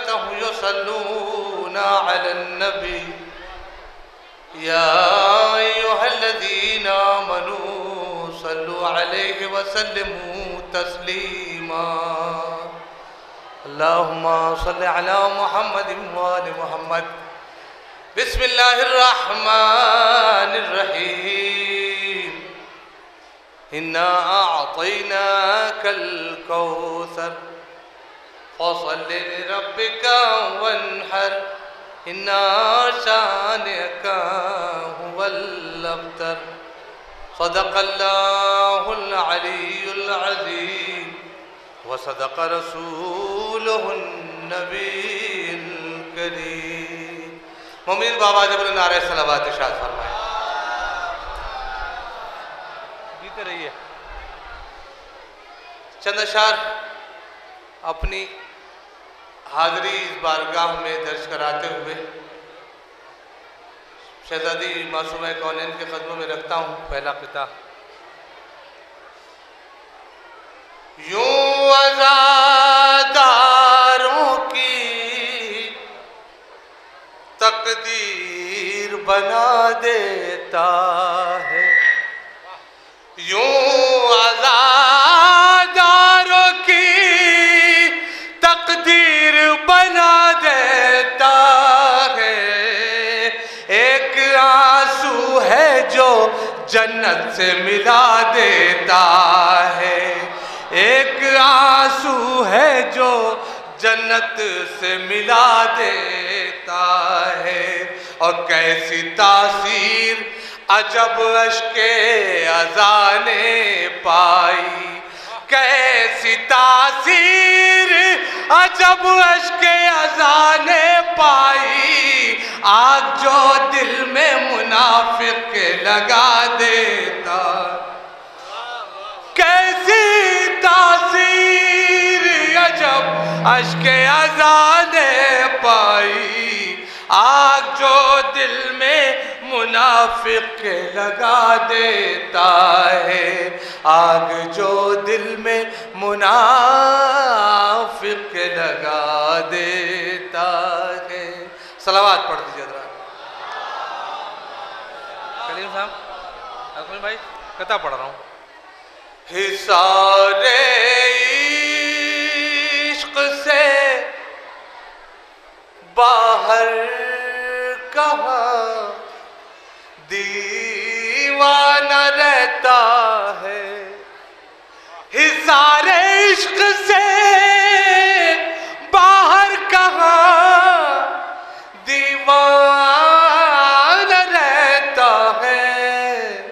وملائكته يصلون على النبي يا أيها الذين آمنوا صلوا عليه وسلموا تسليما اللهم صل على محمد وآل محمد بسم الله الرحمن الرحيم إنا أعطيناك الكوثر فصل لربك وانحر إنا شانئك هو الأبتر صدق الله العلي العظيم وصدق رسوله النبي الكريم مومنین بابا جب نعرہ صلوات ارشاد فرمائے جیتے رہیے چند اشعار اپنی حاضری اس بارگاہ میں درج کراتے ہوئے شہزادی معصومہ کونین کے قدموں میں رکھتا ہوں پہلا قطعہ یوں عزاداروں کی تقدیر بنا دیتا ہے یوں عزاداروں کی تقدیر بنا دیتا ہے ایک آنسو ہے جو جنت سے ملا دیتا ہے ایک آنسو ہے جو جنت سے ملا دیتا ہے اور کیسی تاثیر عجب اشک عزا نے پائی کیسی تاثیر عجب اشک عزا نے پائی آگ جو دل میں منافق لگا دیتا کیسی تاثیر عجب اشک عزا نے پائی آگ جو دل میں منافق لگا دیتا ہے آگ جو دل میں منافق لگا دیتا ہے صلوات پڑھ دیجئے حضرات کلیم صاحب اکمل بھائی قطعہ پڑھ رہا ہوں حصار عشق سے باہر کہاں دیوانہ رہتا ہے حصار عشق سے باہر کہاں دیوانہ رہتا ہے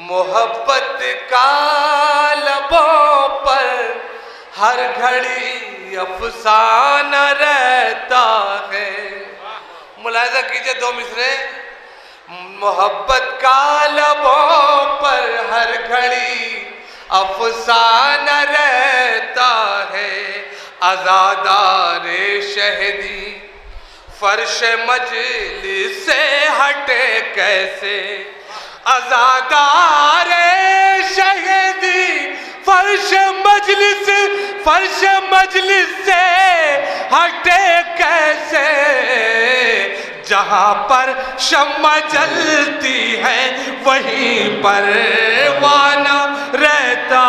محبت کا لبوں پر ہر گھڑی افسانہ رہتا ہے ملاحظہ کیجئے دو مصرے محبت کا لبوں پر ہر گھڑی افسانہ رہتا ہے عزادار شہدی فرش مجلس سے ہٹے کیسے عزادار شہدی فرش مجلس سے ہٹے کیسے جہاں پر شمع جلتی ہے وہیں پروانہ رہتا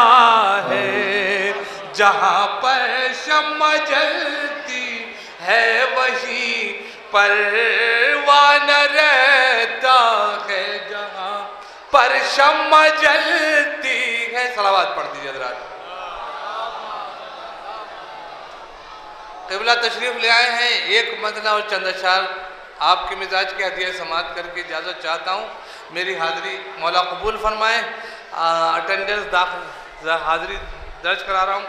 ہے جہاں پر شمع جلتی ہے وہیں پروانہ رہتا ہے جہاں پر شمع جلتی ہے صلوات پڑھ دیجئے حضرات قبلہ تشریف لے آئے ہیں ایک مدنہ اور چند اشعار آپ کے مزاج کے ہدیہ سماعت کر کے اجازت چاہتا ہوں میری حاضری مولا قبول فرمائیں اٹینڈنس داخل حاضری درج کرا رہا ہوں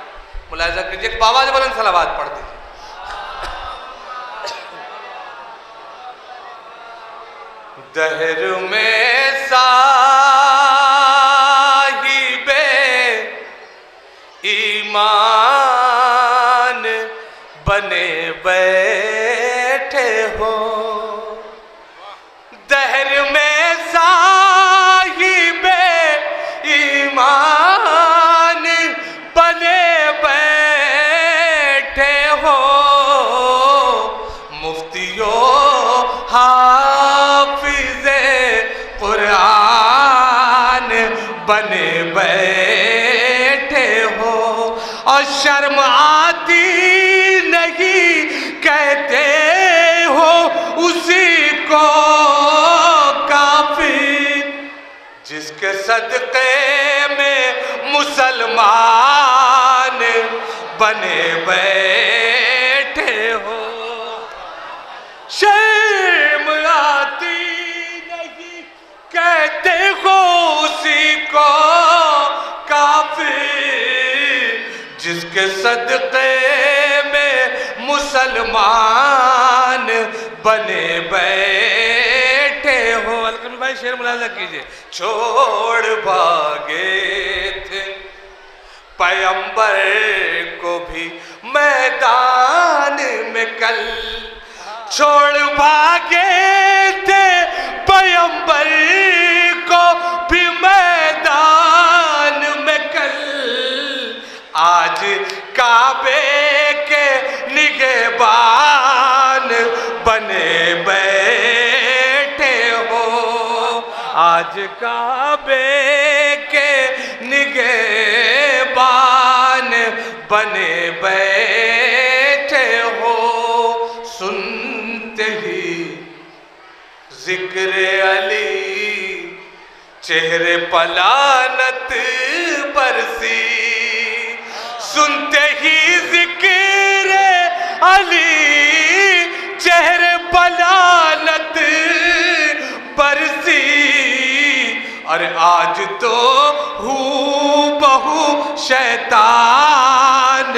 ملاحظہ کیجئے بابا جب بلند صلوات پڑھ دیجئے دہر میں صاحب ایمان بنے بیٹھے ہو دہر میں صاحب ایمان بنے بیٹھے ہو حافظ قرآن بنے بیٹھے ہو، اور شرم آتی نہیں کہتے ہو اسی کو کافی، جس کے صدقے میں مسلمان بنے بیٹھے ہو۔ شرم آتی نہیں کہتے ہو اسی کو کافی، جس کے صدقے میں مسلمان بنے بیٹھے ہو۔ الکرم بھائی شعر ملاحظہ کیجئے۔ چھوڑ بھاگے تھے پیغمبر کو بھی میدان میں کل، چھوڑ بھاگے تھے پیغمبر کو بھی میدان میں کل، آج کعبے کے نگہبان بنے بیٹھے ہو، آج کعبے کے نگہبان بنے بیٹھے ہو۔ سنتے ہی ذکر علی چہرے پلانت برسی، سنتے ہی ذکر علی چہرے پلانت برسی، اور آج تو ہو بہو شیطان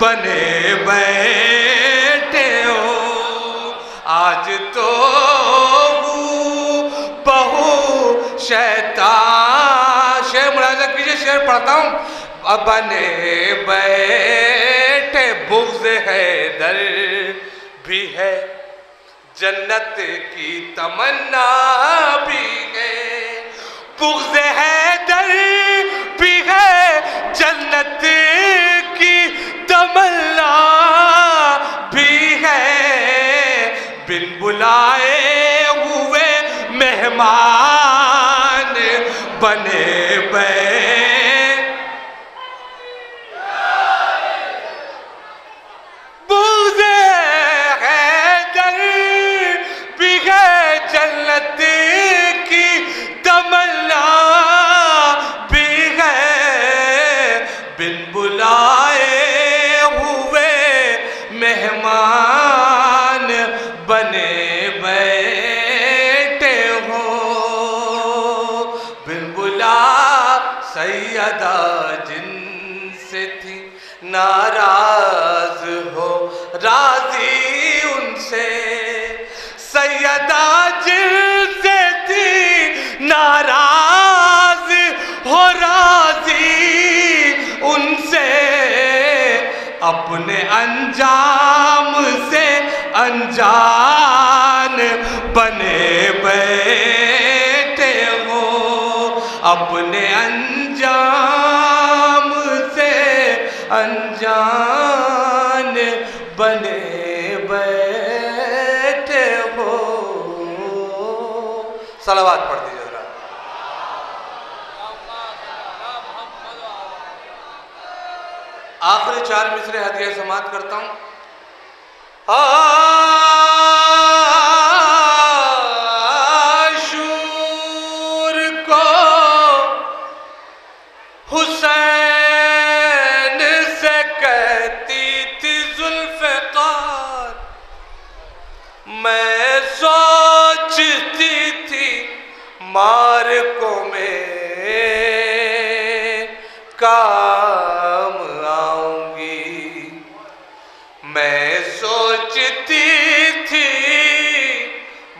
بنے بیٹھے ہو، آج تو ہو بہو شیطان۔ شعر ملاحظہ کیجئے، شعر پڑھتا ہوں۔ بنے بیٹھے بغض حیدر بھی ہے، جنت کی تمنا بھی ہے، بغض حیدر بھی ہے، جنت کی تمنا بھی ہے، بن بلائے ہوئے مہمان بنے بغض حیدر بھی ہے، جنت کی تمنا بھی ہے، بن بلائے ہوئے مہمان بنے بیٹھے ہو، بن بلا سیدہ جن سے تھی ناراض ہو راضی ان سے، سیدہ جن سے تھی ناراض ہو راضی ان سے، اپنے انجام سے انجان بنے بیٹھے ہو، اپنے انجام سے انجان بنے بیٹھے ہو۔ صلوات پڑھ دیجئے ذرا۔ آخری 4 مصرے ہدیہ سماعت کرتا ہوں۔ عاشور کو حسین سے کہتی تھی ذوالفقار، میں سوچتی تھی مارکوں میں کام آؤں گی، میں سوچتی تھی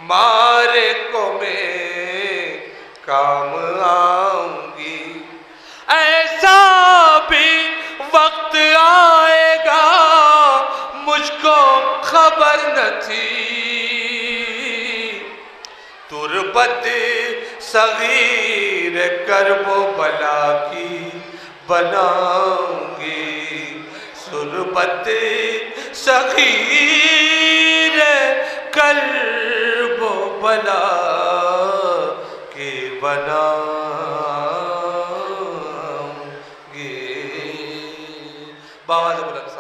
مارکوں میں کام آؤں گی، ایسا بھی وقت آئے گا مجھ کو خبر نہ تھی، تربت صغیر کرب و بلا کی بناؤں گی، تربت صغیر کرب بلا کے بنا گے. باواز بلند